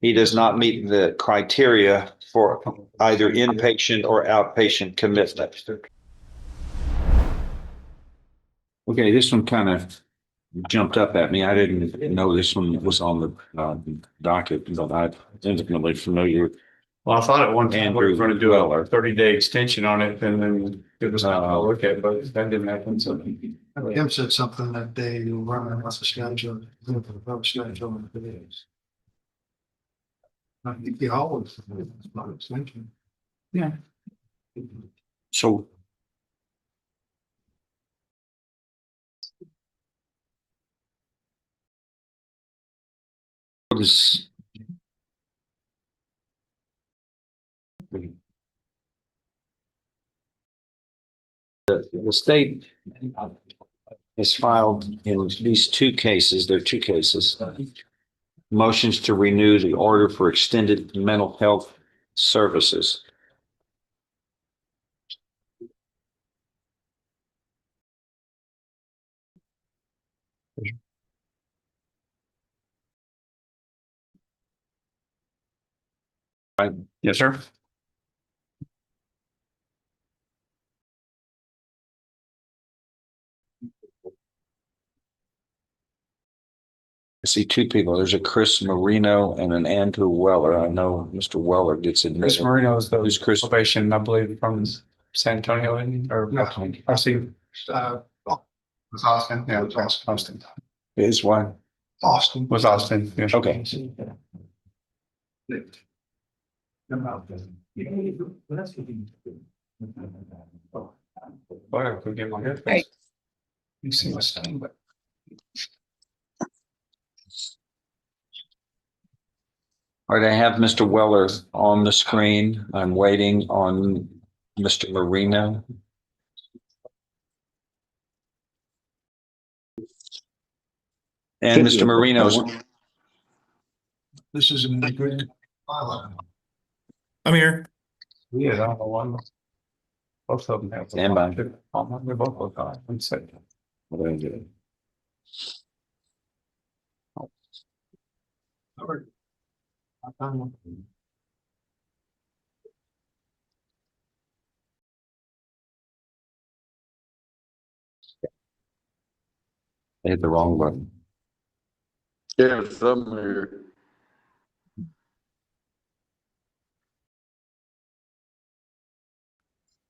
he does not meet the criteria for either inpatient or outpatient commitment. Okay, this one kind of jumped up at me. I didn't know this one was on the docket, but I'm intimately familiar with. Well, I thought at one time we were going to do Weller. a 30-day extension on it and then give us time to look at it, but that didn't happen. So Kim said something that day, you were running off the schedule, looking for the vote schedule and it is. I think you always, it's not extension. yeah, So what is the state has filed in these two cases, there are two cases, motions to renew the order for extended mental health services. yes, sir. I see two people. There's a Chris Marino and an Andrew Weller. I know Mr. Weller gets Chris admitted. Marino is the Who's Chris? probation, I believe, from San Antonio, or No. I see. Was Austin? Yeah, Austin. Is one. Austin. Was Austin. Yeah. Okay. Boy, I could get my head. Right. You see my stunning, but. All right, I have Mr. Weller on the screen. I'm waiting on Mr. Marino. And Mr. Marino's. This is a good. I'm here. Yeah, I don't know one. Both of them have. Stand by. They're both look on. One second. I hit the wrong button. Yes, I'm here.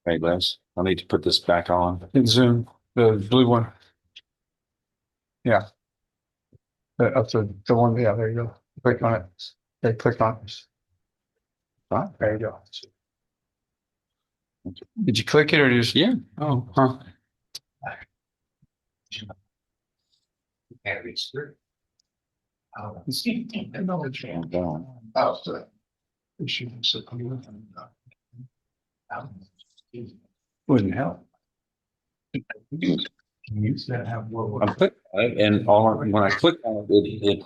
Hey, Les, I need to put this back on. In Zoom, the blue one. Yeah. Up to the one, yeah, there you go. Click on it. Okay, click on it. Right. There you go. Did you click it or just? Yeah. Oh, huh. I'm going. Wouldn't help. I'm click, and all, when I click on it,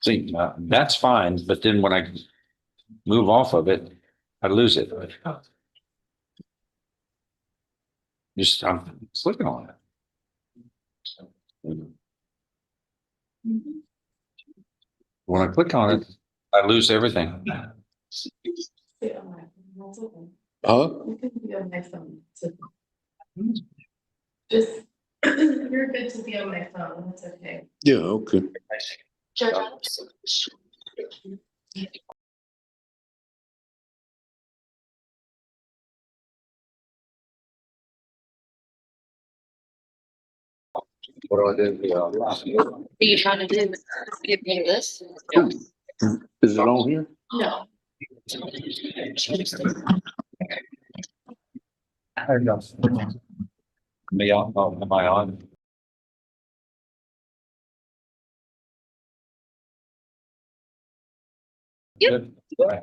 see, that's fine, but then when I move off of it, I lose it. Just, I'm clicking on it. When I click on it, I lose everything. Huh? You can be on my phone. Just, you're good to be on my phone, that's okay. Yeah, okay. What do I do? Are you trying to do, give me this? Is it on here? No. There you go. Me on, oh, am I on? Yep. Good.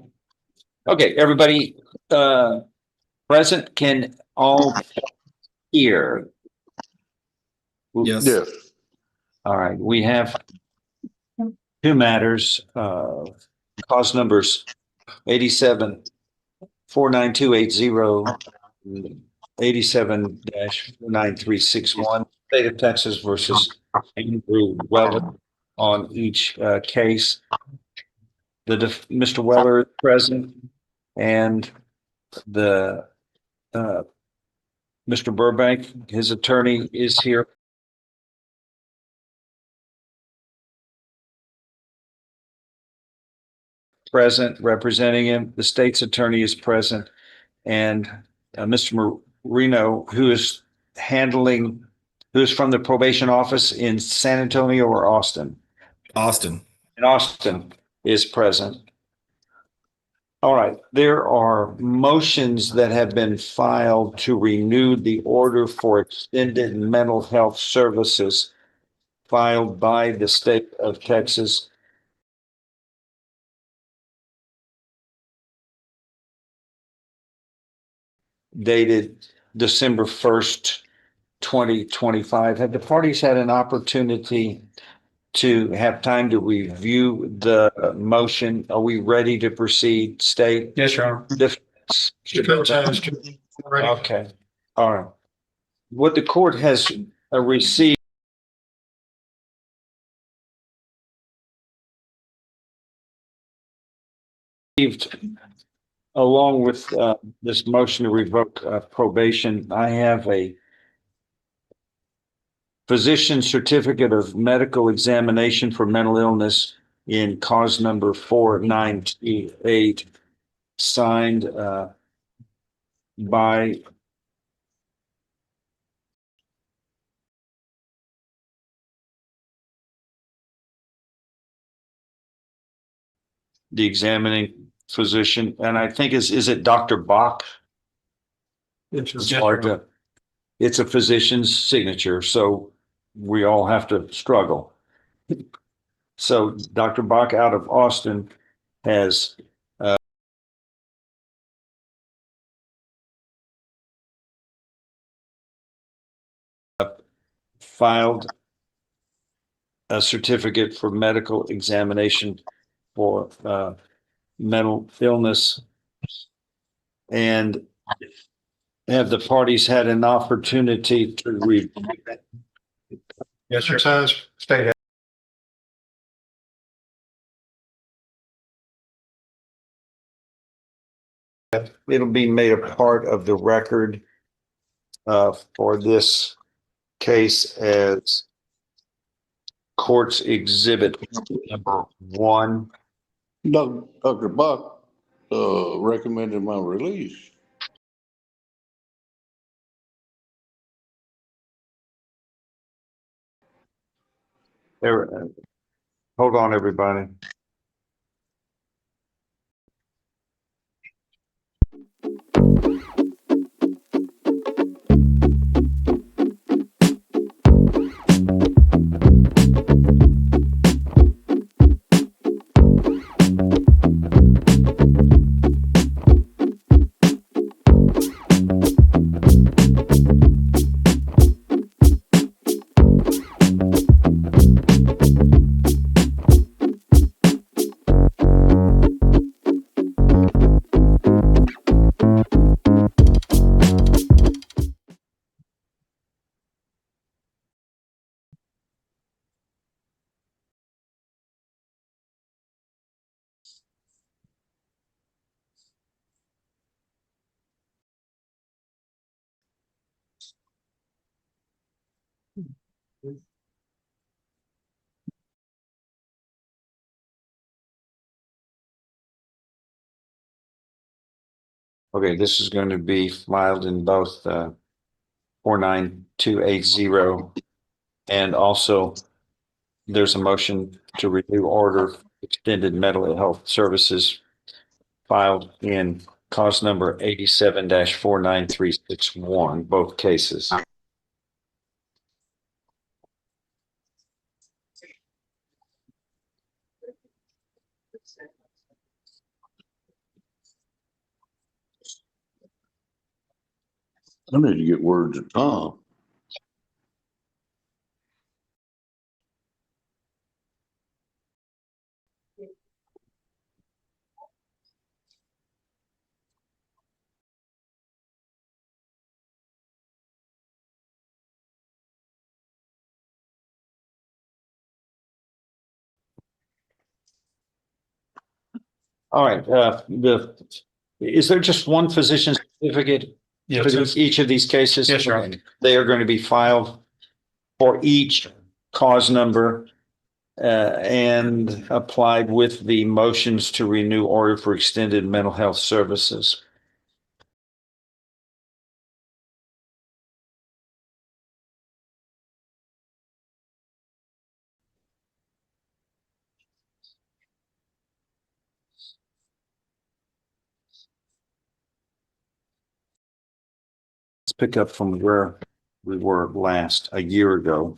Okay, everybody, present can all hear. Yes. Yes. All right, we have two matters, cause numbers 87-49280, 87-49361, State of Texas versus Andrew Weller. on each case. Mr. Weller is present and the Mr. Burbank, his attorney, is here. Present, representing him. The state's attorney is present, and Mr. Marino, who is from the probation office in San Antonio or Austin. Austin. In Austin is present. All right, there are motions that have been filed to renew the order for extended mental health services filed by the state of Texas. Dated December 1st, 2025. Have the parties had an opportunity to have time to review the motion? Are we ready to proceed? State? Yes, Your Honor. Defense has already. Okay, all right. What the court has received along with this motion to revoke probation, I have a physician certificate of medical examination for mental illness in cause number 4928, signed by the examining physician, and I think is it Dr. Bach? It's hard to, it's a physician's signature, so we all have to struggle. So Dr. Bach out of Austin has filed a certificate for medical examination for mental illness. And have the parties had an opportunity to read? Yes, sir. Defense has. State has. It'll be made a part of the record for this case as court's exhibit number 1. Dr. Buck, recommended my release. There, hold on, everybody. Okay, this is going to be filed in both 49280 and also there's a motion to renew order extended mental health services filed in cause number 87-49361, both cases. I need to get words of Tom. All right, is there just one physician certificate for each of these cases? Yes, Your Honor. They are going to be filed for each cause number and applied with the motions to renew order for extended mental health services. Let's pick up from where we were last, a year ago,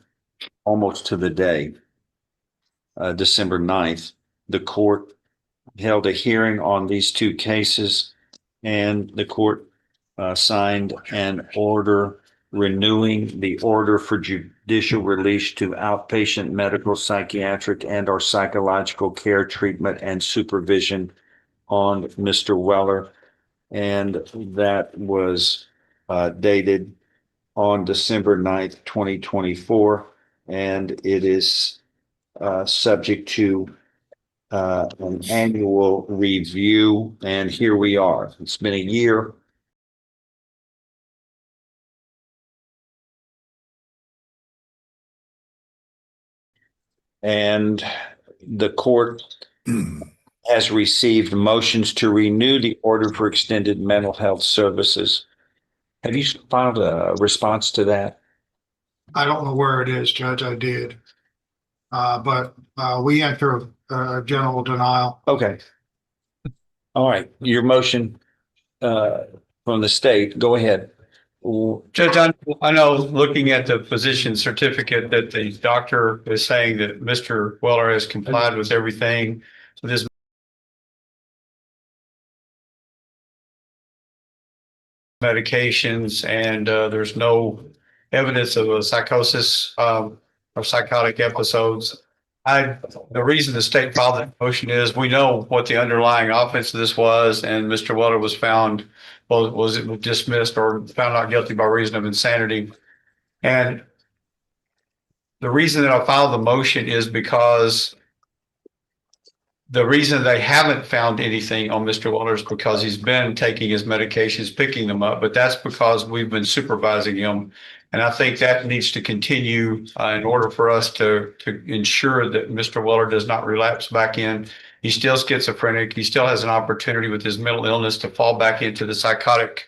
almost to the day, December 9th. The court held a hearing on these two cases, and the court signed an order renewing the order for judicial release to outpatient medical, psychiatric, and or psychological care, treatment, and supervision on Mr. Weller. And that was dated on December 9th, 2024. And it is subject to an annual review. And here we are. It's been a year. And the court has received motions to renew the order for extended mental health services. Have you filed a response to that? I don't know where it is, Judge. I did. But we enter a general denial. Okay. All right, your motion from the state, go ahead. Judge, I know, looking at the physician certificate, that the doctor is saying that Mr. Weller has complied with everything. So this medications, and there's no evidence of a psychosis or psychotic episodes. The reason the state filed that motion is we know what the underlying offense of this was, and Mr. Weller was found, was dismissed or found not guilty by reason of insanity. And the reason that I filed the motion is because the reason they haven't found anything on Mr. Weller is because he's been taking his medications, picking them up, but that's because we've been supervising him. And I think that needs to continue in order for us to ensure that Mr. Weller does not relapse back in. He's still schizophrenic. He still has an opportunity with his mental illness to fall back into the psychotic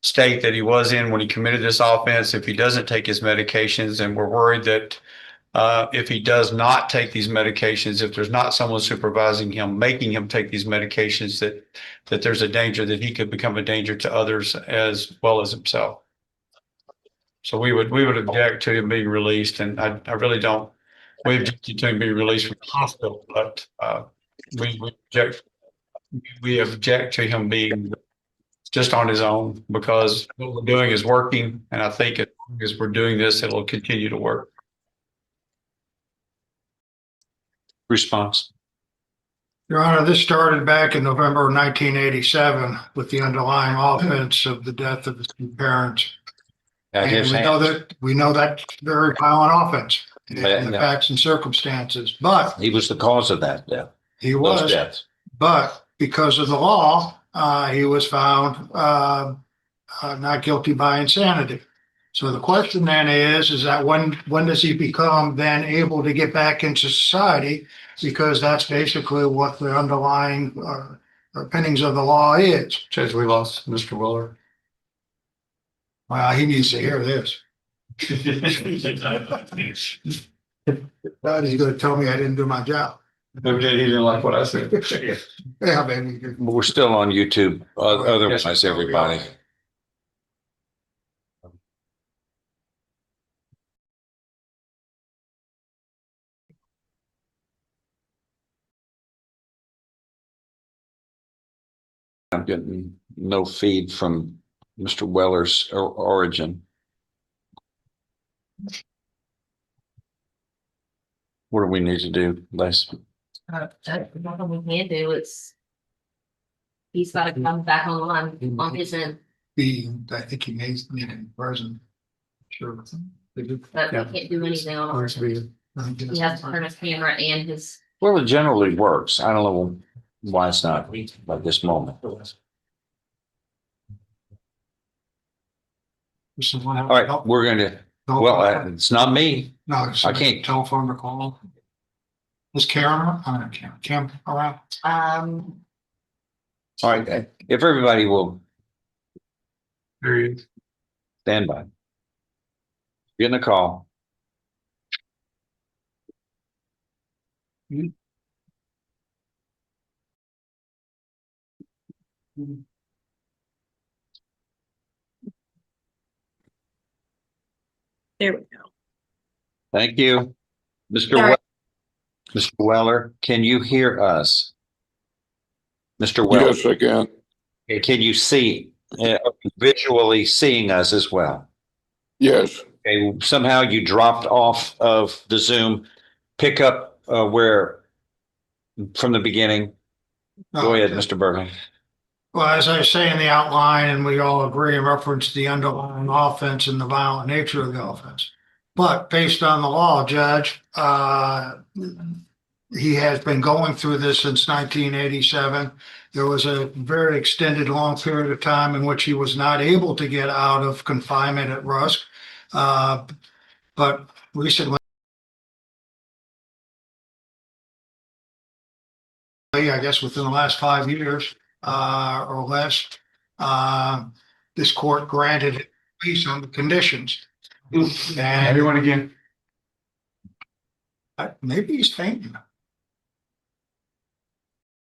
state that he was in when he committed this offense if he doesn't take his medications. And we're worried that if he does not take these medications, if there's not someone supervising him, making him take these medications, that there's a danger that he could become a danger to others as well as himself. So we would object to him being released, and I really don't. We object to him being released from the hospital, but we object to him being just on his own, because what we're doing is working, and I think as long as we're doing this, it'll continue to work. Response. Your Honor, this started back in November of 1987 with the underlying offense of the death of his two parents. And we know that very violent offense in the facts and circumstances, but he was the cause of that death. He was, but because of the law, he was found not guilty by insanity. So the question then is that when does he become then able to get back into society? Because that's basically what the underlying pinnings of the law is. Judge, we lost Mr. Weller. Well, he needs to hear this. But he's going to tell me I didn't do my job. He didn't like what I said. Yeah, baby. We're still on YouTube. Otherwise, everybody. I'm getting no feed from Mr. Weller's origin. What do we need to do, Les? Nothing we can do. He's got to come back on his end. I think he may need in prison. Sure. But we can't do anything on ours. He has to turn his camera and his. Well, it generally works. I don't know. why it's not at this moment. Someone have All right, help? we're going to, well, it's not me. No, I can't. telephone to call. Is Karen, Kim around? Um, All right, if everybody will There you. stand by. Getting a call. There we go. Thank you. Mr. Sorry. Mr. Weller, can you hear us? Mr. Weller, Yes, I can. can you see, visually seeing us as well? Yes. Okay, somehow you dropped off of the Zoom. Pick up where from the beginning. Go ahead, Mr. Berglund. Well, as I say in the outline, and we all agree in reference to the underlying offense and the violent nature of the offense. But based on the law, Judge, he has been going through this since 1987. There was a very extended, long period of time in which he was not able to get out of confinement at Rusk. But recently, I guess within the last 5 years or less, this court granted peace on the conditions. And Everyone again. maybe he's fainting.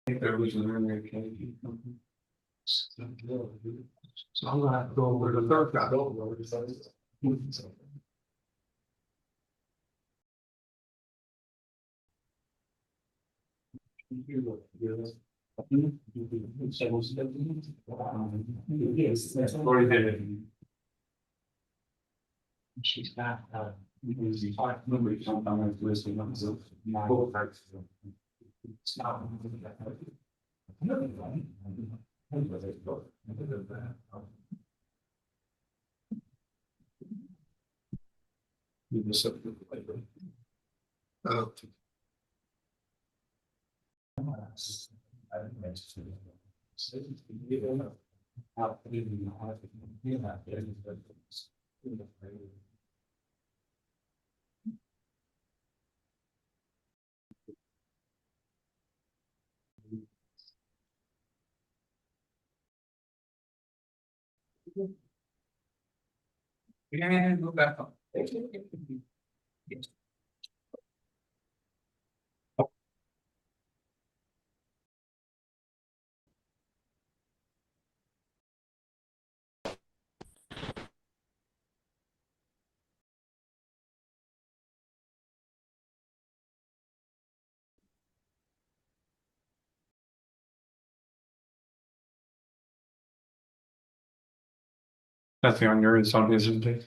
There was an earlier case. So I'm gonna have to go over to the third guy. She's not, sometimes listening on Zoom. It's not. Yeah, go back up. Nothing on yours, it's on his, isn't it?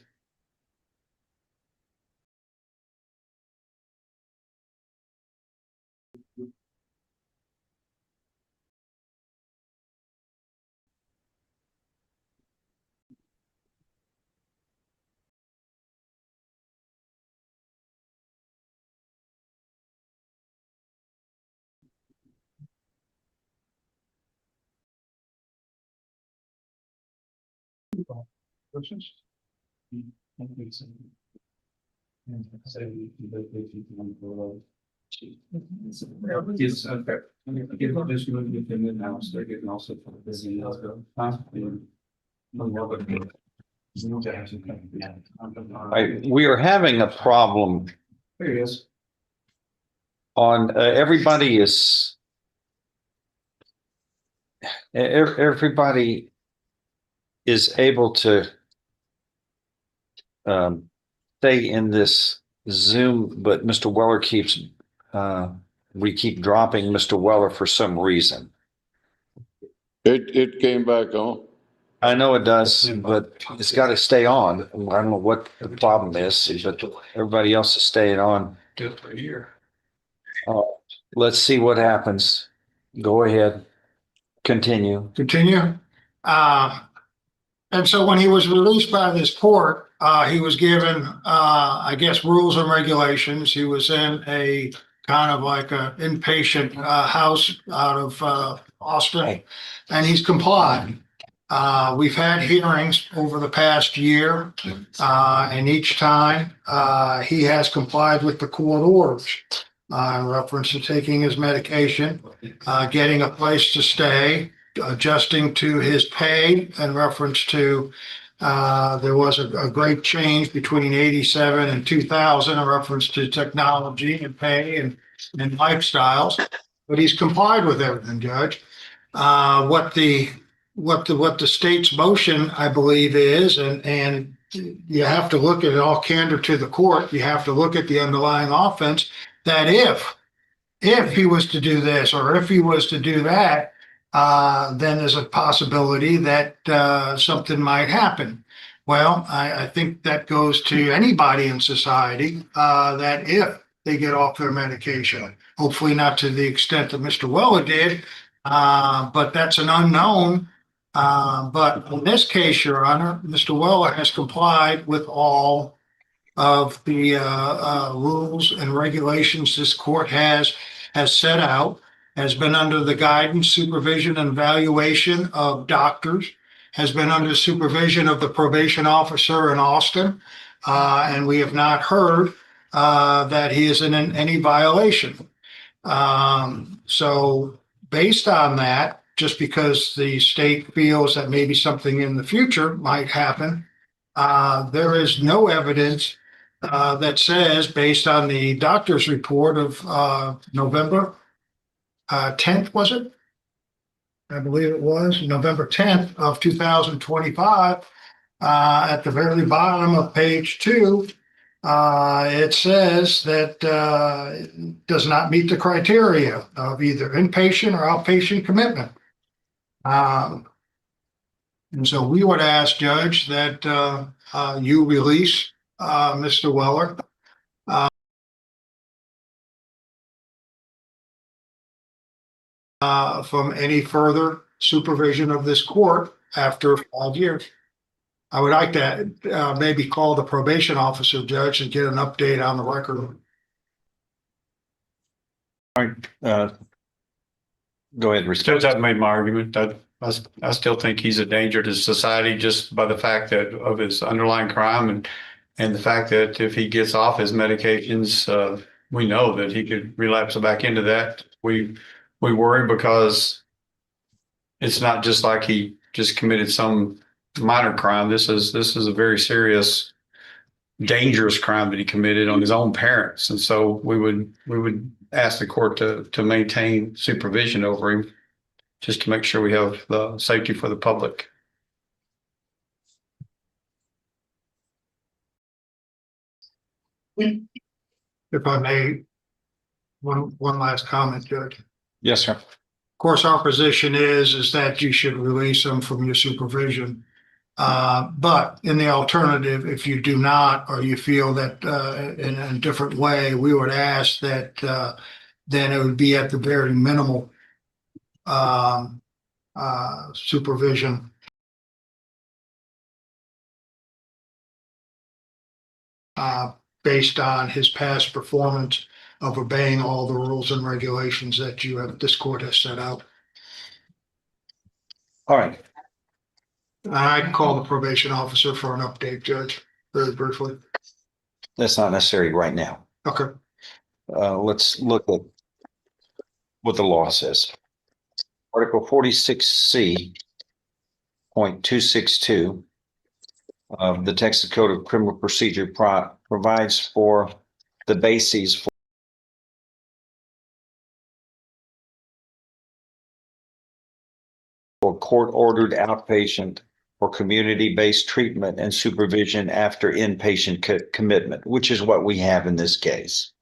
Yes, okay. Give up this one, give them in house, they're getting also busy. We are having a problem There he is. on, everybody is, everybody is able to stay in this Zoom, but Mr. Weller keeps, we keep dropping Mr. Weller for some reason. It came back on. I know it does, but it's got to stay on. I don't know what the problem is, but everybody else is staying on. Do it for a year. Let's see what happens. Go ahead. Continue. Continue. And so when he was released by this court, he was given, I guess, rules and regulations. He was in a kind of like a inpatient house out of Austin, and he's complied. We've had hearings over the past year, and each time he has complied with the court orders in reference to taking his medication, getting a place to stay, adjusting to his pay in reference to there was a great change between 87 and 2000 in reference to technology and pay and lifestyles, but he's complied with everything, Judge. What the state's motion, I believe, is, and you have to look at it all candor to the court. You have to look at the underlying offense, that if he was to do this or if he was to do that, then there's a possibility that something might happen. Well, I think that goes to anybody in society, that if they get off their medication, hopefully not to the extent that Mr. Weller did, but that's an unknown. But in this case, Your Honor, Mr. Weller has complied with all of the rules and regulations this court has set out, has been under the guidance, supervision, and evaluation of doctors, has been under supervision of the probation officer in Austin, and we have not heard that he is in any violation. So based on that, just because the state feels that maybe something in the future might happen, there is no evidence that says, based on the doctor's report of November 10th, was it? I believe it was November 10th of 2025. At the very bottom of page 2, it says that it does not meet the criteria of either inpatient or outpatient commitment. And so we would ask, Judge, that you release Mr. Weller from any further supervision of this court after 5 years. I would like to maybe call the probation officer, Judge, and get an update on the record. Go ahead, respond. Judge, I've made my argument. I still think he's a danger to society just by the fact that of his underlying crime and the fact that if he gets off his medications, we know that he could relapse back into that. We worry because it's not just like he just committed some minor crime. This is a very serious, dangerous crime that he committed on his own parents. And so we would ask the court to maintain supervision over him, just to make sure we have the safety for the public. If I may, one last comment, Judge. Yes, sir. Of course, our position is that you should release them from your supervision. But in the alternative, if you do not, or you feel that in a different way, we would ask that then it would be at the very minimal supervision. Based on his past performance of obeying all the rules and regulations that this court has set out. All right. I'd call the probation officer for an update, Judge, very briefly. That's not necessary right now. Okay. Let's look at what the law says. Article 46C.262 of the Texas Code of Criminal Procedure provides for the bases for court-ordered outpatient or community-based treatment and supervision after inpatient commitment, which is what we have in this case.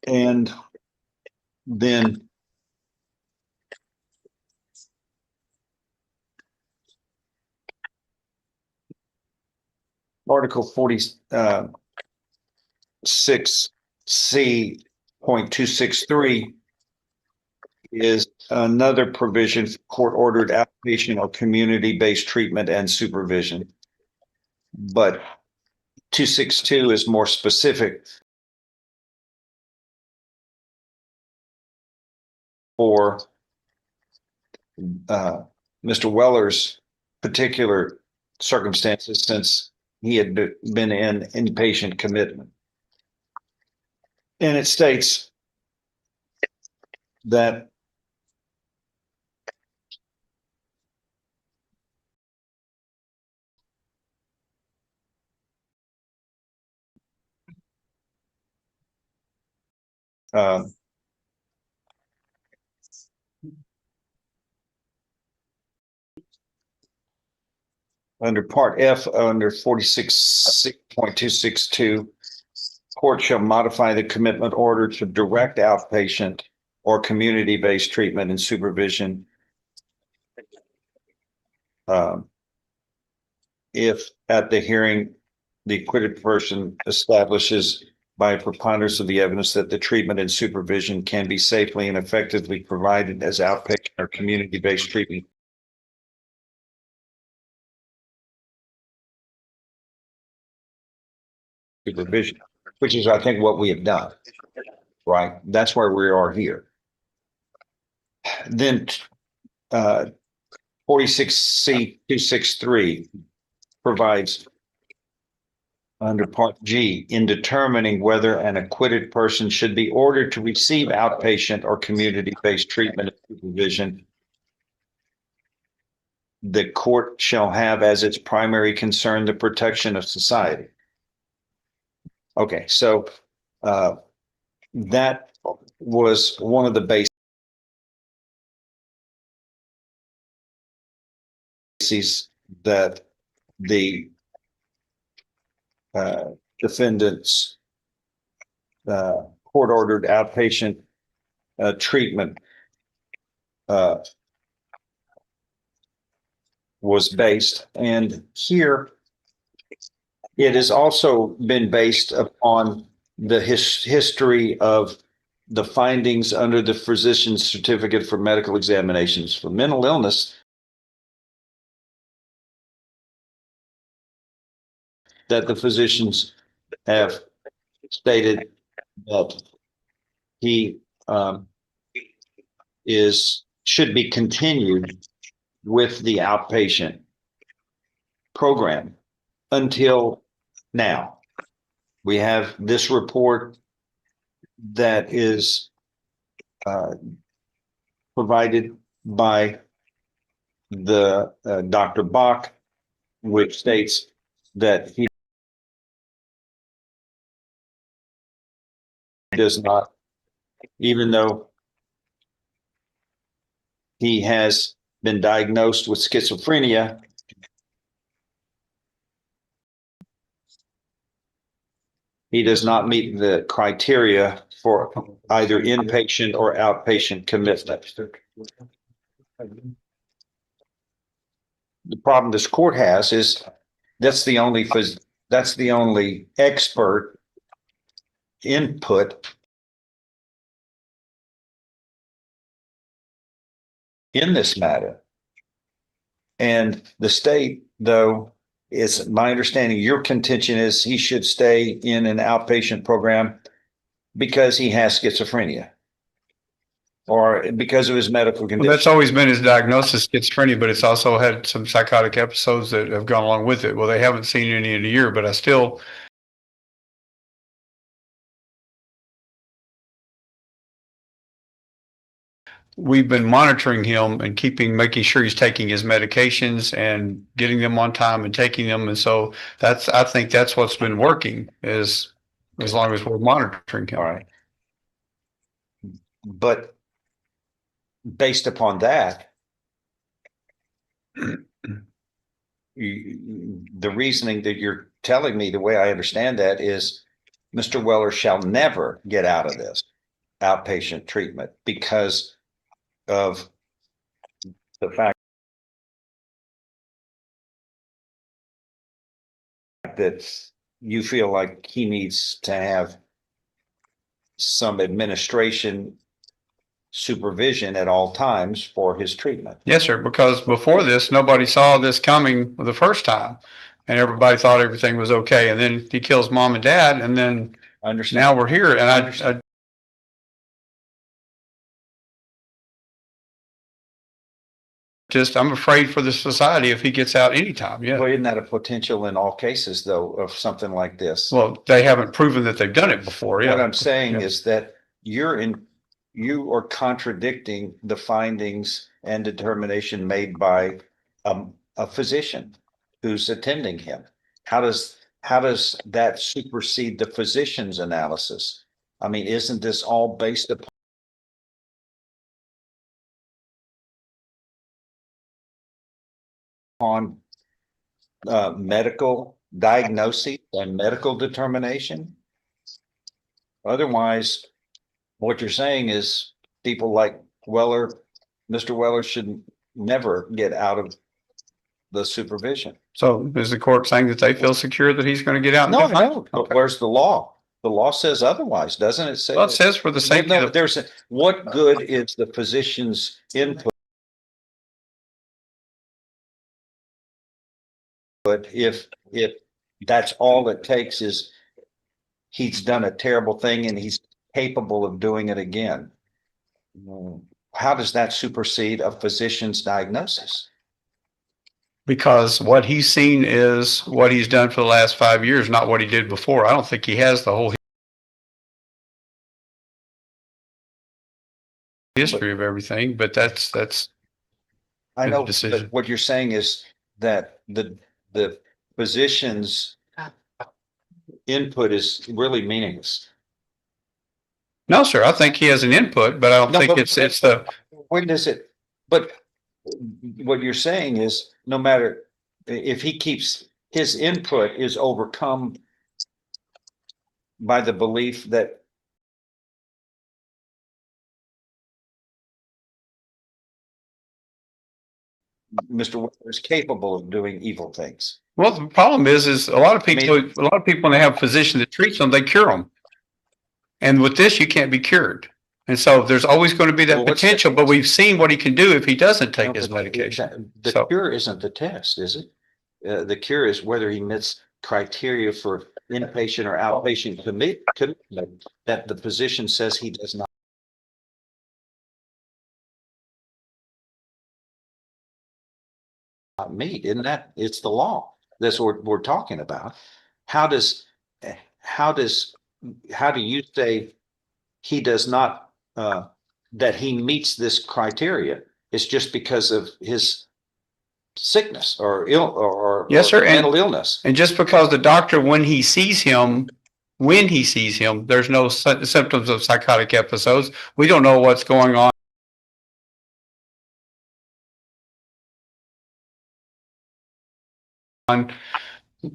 And then Article 46C.263 is another provision for court-ordered outpatient or community-based treatment and supervision. But 262 is more specific for Mr. Weller's particular circumstances since he had been in inpatient commitment. And it states that under Part F, under 46.262, court shall modify the commitment order to direct outpatient or community-based treatment and supervision if at the hearing, the acquitted person establishes by a preponderance of the evidence that the treatment and supervision can be safely and effectively provided as outpatient or community-based treatment. Supervision, which is, I think, what we have done, right? That's where we are here. Then 46C263 provides under Part G, in determining whether an acquitted person should be ordered to receive outpatient or community-based treatment and supervision, the court shall have as its primary concern the protection of society. Okay, so that was one of the bases that the defendant's court-ordered outpatient treatment was based. And here it has also been based upon the history of the findings under the physician's certificate for medical examinations for mental illness that the physicians have stated that he should be continued with the outpatient program until now. We have this report that is provided by the Dr. Bach, which states that he does not, even though he has been diagnosed with schizophrenia, he does not meet the criteria for either inpatient or outpatient commitment. The problem this court has is that's the only expert input in this matter. And the state, though, is my understanding, your contention is he should stay in an outpatient program because he has schizophrenia or because of his medical condition. Well, that's always been his diagnosis, schizophrenia, but it's also had some psychotic episodes that have gone along with it. Well, they haven't seen any in a year, but we've been monitoring him and making sure he's taking his medications and getting them on time and taking them. And so I think that's what's been working is as long as we're monitoring him. All right. But based upon that, the reasoning that you're telling me, the way I understand that is Mr. Weller shall never get out of this outpatient treatment because of the fact that you feel like he needs to have some administration supervision at all times for his treatment. Yes, sir. Because before this, nobody saw this coming the first time. and everybody thought everything was okay. And then he kills mom and dad, and then I understand. now we're here. And understand. I'm afraid for the society if he gets out anytime. Yeah. Well, isn't that a potential in all cases though, of something like this? Well, they haven't proven that they've done it before. Yeah. What I'm saying Yeah. is that you are contradicting the findings and determination made by a physician who's attending him. How does that supersede the physician's analysis? I mean, isn't this all based upon medical diagnosis and medical determination? Otherwise, what you're saying is people like Weller, Mr. Weller should never get out of the supervision. So is the court saying that they feel secure that he's going to get out? No, and do fine? no, but Okay. where's the law? The law says otherwise, doesn't it? Say Well, it says for the safety no, of there's what good is the physician's input if that's all it takes is he's done a terrible thing and he's capable of doing it again? How does that supersede a physician's diagnosis? because what he's seen is what he's done for the last 5 years, not what he did before. I don't think he has the whole history of everything, but that's I Good know, decision. but what you're saying is that the physician's input is really meaningless. no, sir. I think he has an input, but I don't No, think but- it's the When does it, but what you're saying is no matter if he keeps his input is overcome by the belief that Mr. Weller is capable of doing evil things. well. The problem is a lot of I people. mean- A lot of people when they have a physician that treats them, they cure them. And with this, you can't be cured. And so there's always going to be that Well, what's the- potential. But we've seen what he can do if he doesn't take No, his but medication. The So- cure isn't the test, is it? The cure is whether he meets criteria for inpatient or outpatient commitment that the physician says he does not meet. Isn't that, it's the law. That's what we're talking about. How does, how does, how do you say he does not, that he meets this criteria? It's just because of his sickness or Yes, sir, and- mental illness. And just because the doctor, when he sees him, there's no symptoms of psychotic episodes. We don't know what's going on.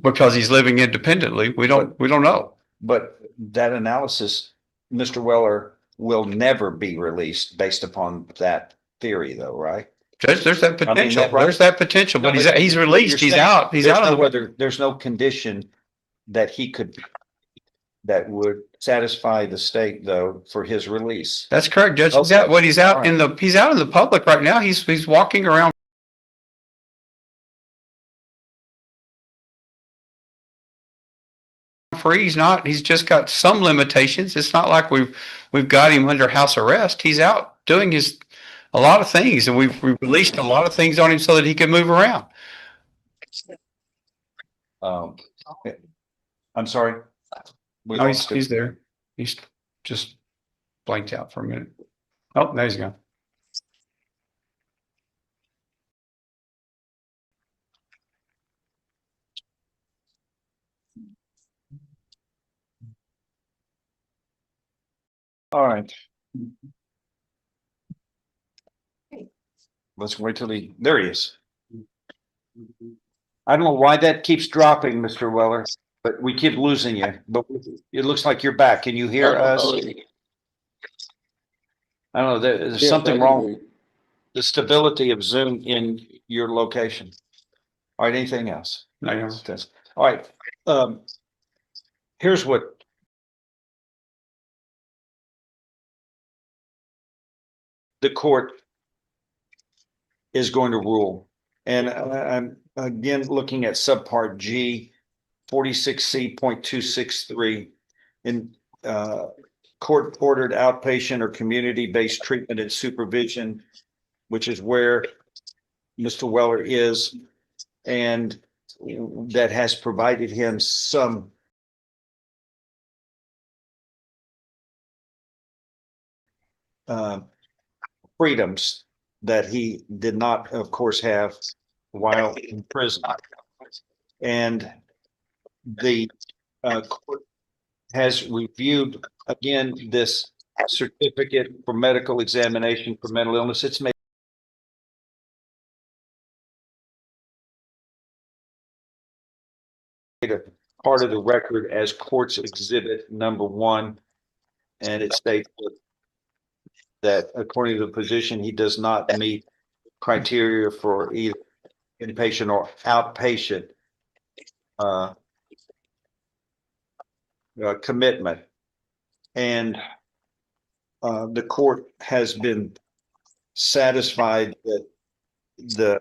Because he's living independently. We don't know. But that analysis, Mr. Weller will never be released based upon that theory though, right? Judge, there's that I mean, potential. that- right. There's that potential, but No, he's released. you're He's saying out. He's there's out no of the. whether there's no condition that he could that would satisfy the state though for his release. That's correct, Judge. He's Okay. out. He's out in the. He's out in the public right now. He's walking around free. He's just got some limitations. It's not like we've got him under house arrest. He's out doing a lot of things, and we've released a lot of things on him so that he can move around. Um, I'm sorry. We No, lost it. he's there. He's just blanked out for a minute. Oh, there he's gone. All right. Let's wait till there he is. I don't know why that keeps dropping, Mr. Weller, but we keep losing you, but it looks like you're back. Can you hear us? I don't know, there's something wrong. The stability of Zoom in your location. All right, anything else? No, you're- All right, here's what. The court is going to rule, and again, looking at subpart G, 46C.263 in court ordered outpatient or community-based treatment and supervision, which is where Mr. Weller is, and that has provided him some freedoms that he did not, of course, have while in prison. And the court has reviewed, again, this certificate for medical examination for mental illness. It's made a part of the record as court's exhibit number 1. And it states that according to the position, he does not meet criteria for either inpatient or outpatient commitment. And the court has been satisfied that the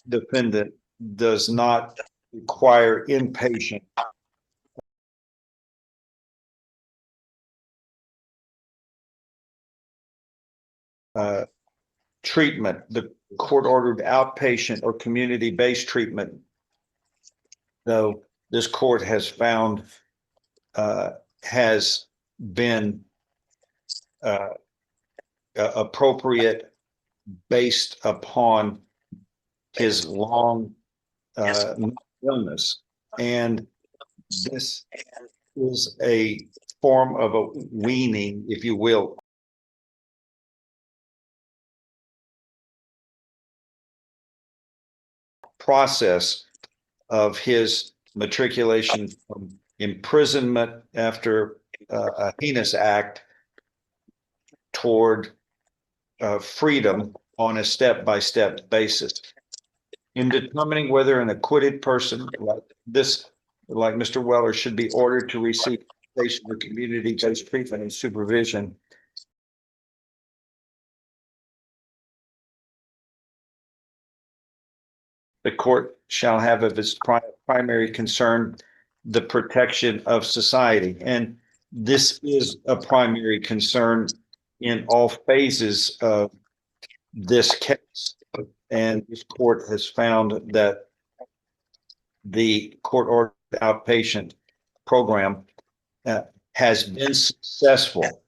defendant does not require inpatient treatment. The court ordered outpatient or community-based treatment, though this court has found has been appropriate based upon his long illness. And this is a form of a weaning, if you will, process of his matriculation from imprisonment after a heinous act toward freedom on a step-by-step basis. In determining whether an acquitted person like Mr. Weller, should be ordered to receive patient or community-based treatment and supervision, the court shall have of its primary concern the protection of society. And this is a primary concern in all phases of this case. And this court has found that the court ordered outpatient program has been successful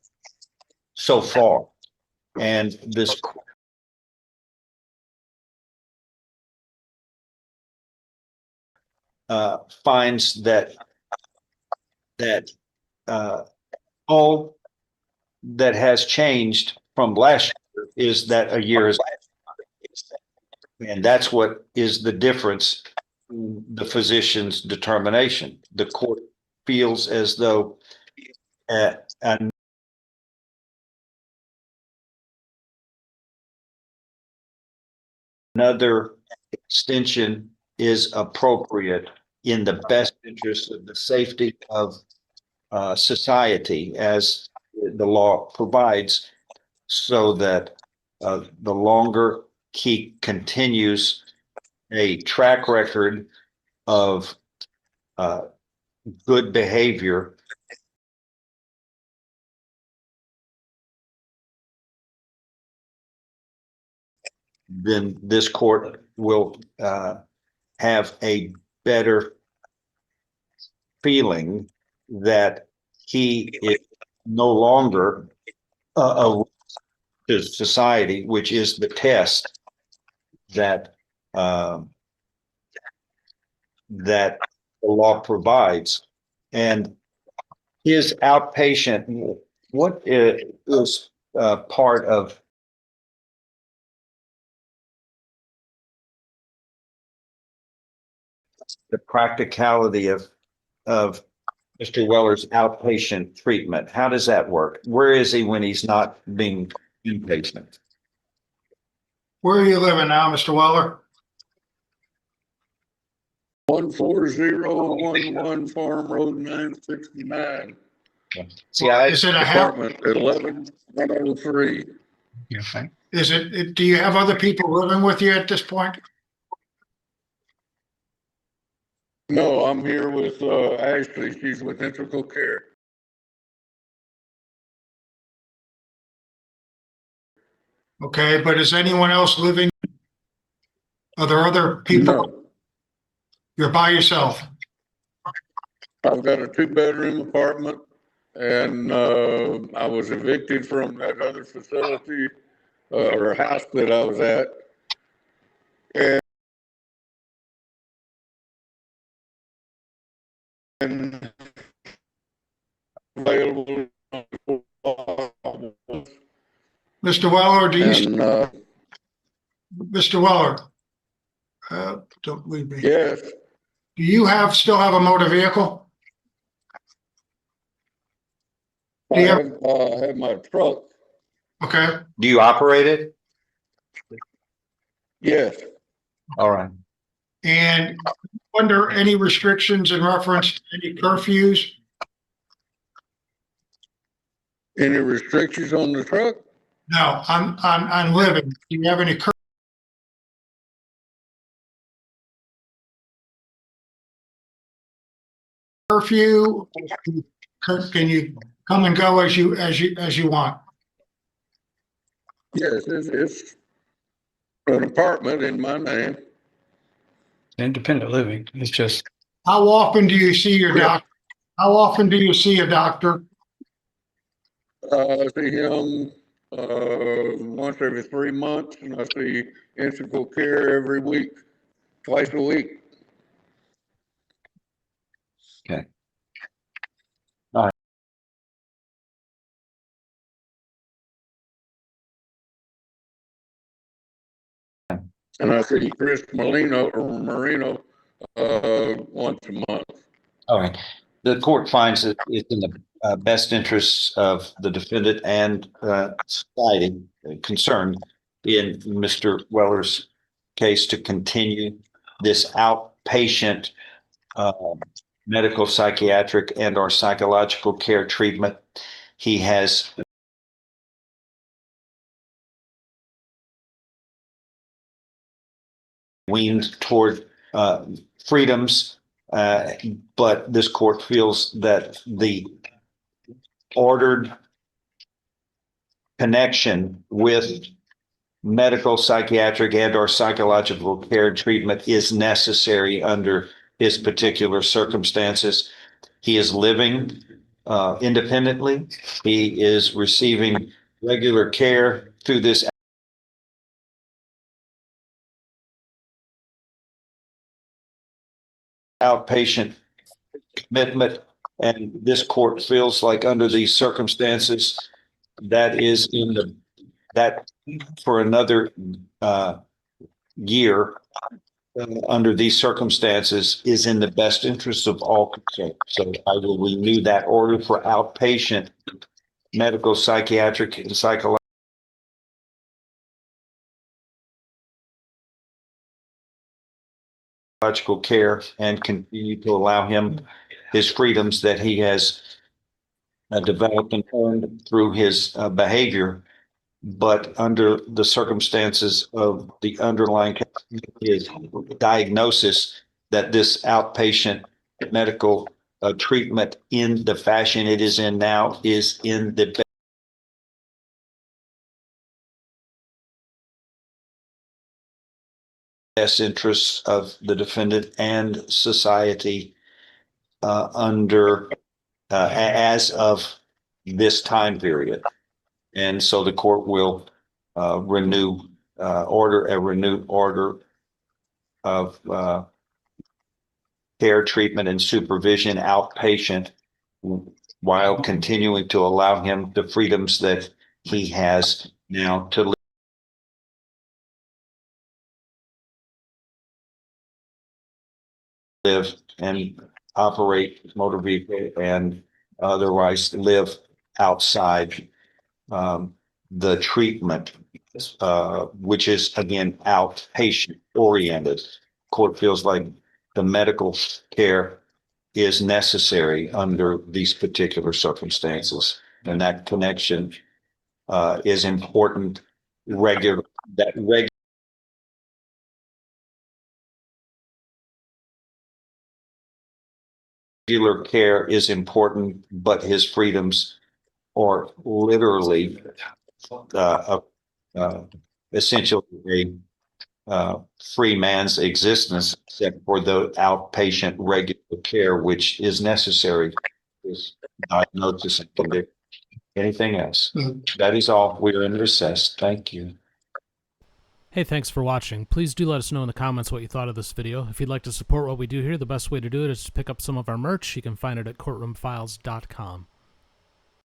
so far. And this finds that all that has changed from last year is that a year is, and that's what is the difference in the physician's determination. The court feels as though another extension is appropriate in the best interest of the safety of society, as the law provides, so that the longer he continues a track record of good behavior, then this court will have a better feeling that he is no longer a to society, which is the test that that the law provides. And his outpatient, what is part of the practicality of Mr. Weller's outpatient treatment? How does that work? Where is he when he's not being inpatient? Where are you living now, Mr. Weller? 14011 Farm Road 969. See, I, Is it a house? Apartment 11103. Is it, do you have other people living with you at this point? No, I'm here with, Ashley. She's with Integral Care. Okay, but is anyone else living? Are there other people? No, You're by yourself? I've got a 2-bedroom apartment and, I was evicted from that other facility, or house that I was at. And available. Mr. Weller, And, Mr. Weller? Don't leave me. yes, Do you still have a motor vehicle? I have my truck. Okay, Do you operate it? Yes, All right. and under any restrictions in reference to any curfews? any restrictions on the truck? No, on living. Do you have any curfew? Can you come and go as you want? Yes, it's an apartment in my name. Independent living. It's just, How often do you see your doctor? How often do you see a doctor? I see him, once every 3 months, and I see Integral Care every week, twice a week. Okay. And I see Chris Marino, once a month. All right. The court finds that it's in the best interests of the defendant and society concerned in Mr. Weller's case to continue this outpatient medical, psychiatric, and or psychological care treatment. He has weaned toward freedoms, but this court feels that the ordered connection with medical, psychiatric, and or psychological care treatment is necessary under his particular circumstances. He is living independently. He is receiving regular care through this outpatient commitment. And this court feels like under these circumstances, that is in that for another year, under these circumstances is in the best interest of all concerned. So I will renew that order for outpatient medical, psychiatric, and psychological care and continue to allow him his freedoms that he has developed and earned through his behavior. But under the circumstances of the underlying his diagnosis that this outpatient medical treatment in the fashion it is in now is in the best interests of the defendant and society as of this time period. And so the court will order a renewed order of care, treatment, and supervision outpatient while continuing to allow him the freedoms that he has now to live and operate motor vehicle and otherwise live outside the treatment, which is again outpatient oriented. Court feels like the medical care is necessary under these particular circumstances, and that connection is important. Regular that regular regular care is important, but his freedoms are literally essentially a free man's existence, except for the outpatient regular care, which is necessary. Is diagnosis and condition. Anything else? That is all. We are in recess. Thank you. Hey, thanks for watching. Please do let us know in the comments what you thought of this video. If you'd like to support what we do here, the best way to do it is to pick up some of our merch. You can find it at courtroomfiles.com.